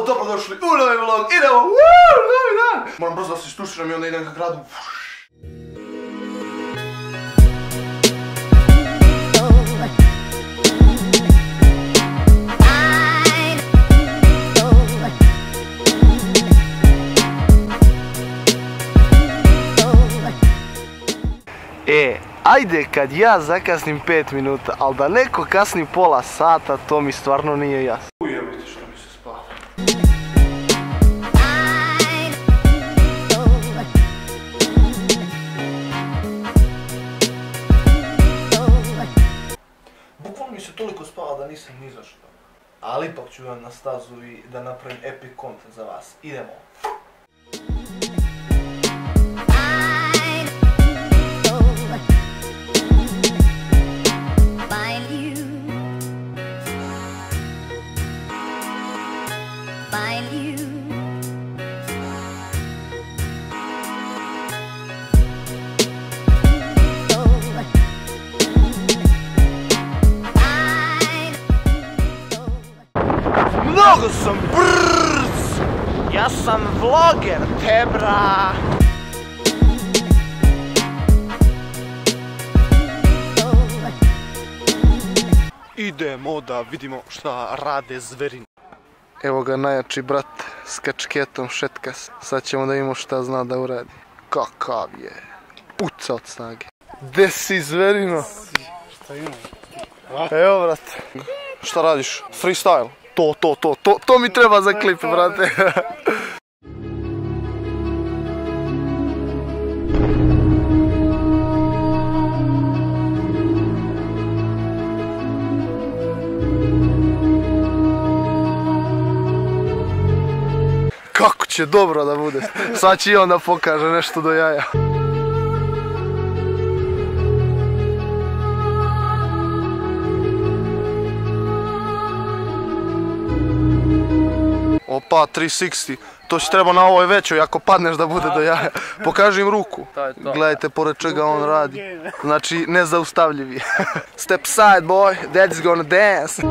Ćao, dobrodošli u novi vlog, idemo, novi dan! Moram brzo da se istuširam i onda idem ka gradu. Ajde kad ja zakasnim 5 minuta, ali da neko kasni pola sata, to mi stvarno nije jasno. Ujebite što mi se spava. Bukvalno mi se toliko spava da nisam ni za što. Ali ipak ću vam na stazu i da napravim epic content za vas. Idemo. Mnogo sam brz! Ja sam vloger, tebra! Idemo da vidimo šta rade zverine. Evo ga najjači brat s kačketom šetkas. Sad ćemo da vidimo šta zna da uradi. Kakav je. Puca od snage. Gde si zverino? Šta ima? Evo brate. Šta radiš? Freestyle? To mi treba za klip, brate. Kako će dobro da bude. Sad će i on da pokaže nešto do jaja. Opa, 360. To će treba na ovoj većoj, ako padneš da bude do jaja. Pokaži im ruku. Gledajte pored čega on radi. Znači, nezaustavljivi. Step side, boy. Daddy's gonna dance.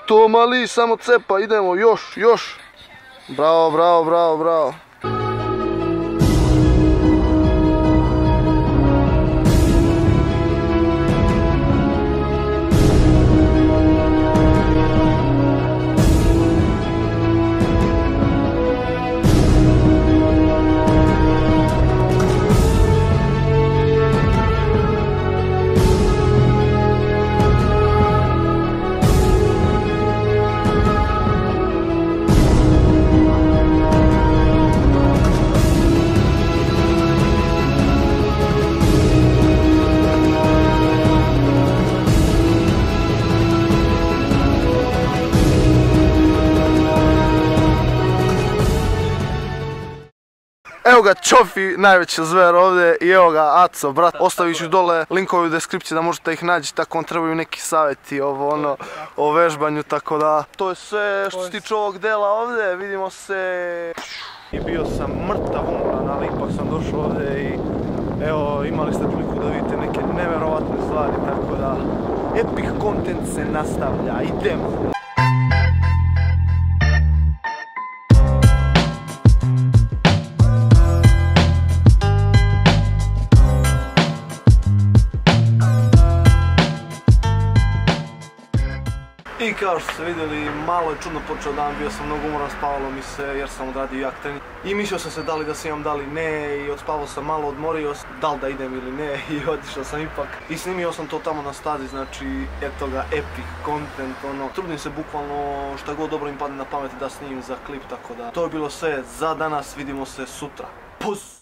To mali, samo cepa, idemo, još. Bravo. Evo ga Čofi, najveći zver ovdje, i evo ga Aco, brat. Ostavit ću dole linkove u deskripciji da možete ih naći, tako vam trebaju neki savjeti o vežbanju, tako da to je sve što se tiče ovog dela ovdje, vidimo se. I bio sam mrtav umoran, ali ipak sam došao ovdje i evo, imali ste priliku da vidite neke neverovatne stvari, tako da epic content se nastavlja, idemo! I kao što ste vidjeli, malo je čudno počeo dan, bio sam mnogo umoran, spavalo mi se jer sam odradio jak trening. I mislio sam se da li da snimam, da li ne, i odspavao sam malo, odmorio sam, da li da idem ili ne, i otišao sam ipak. I snimio sam to tamo na stazi, znači, eto ga, epic content, trudim se bukvalno šta god dobro im padne na pamet da snimim za klip, tako da to je bilo sve za danas, vidimo se sutra. Pus!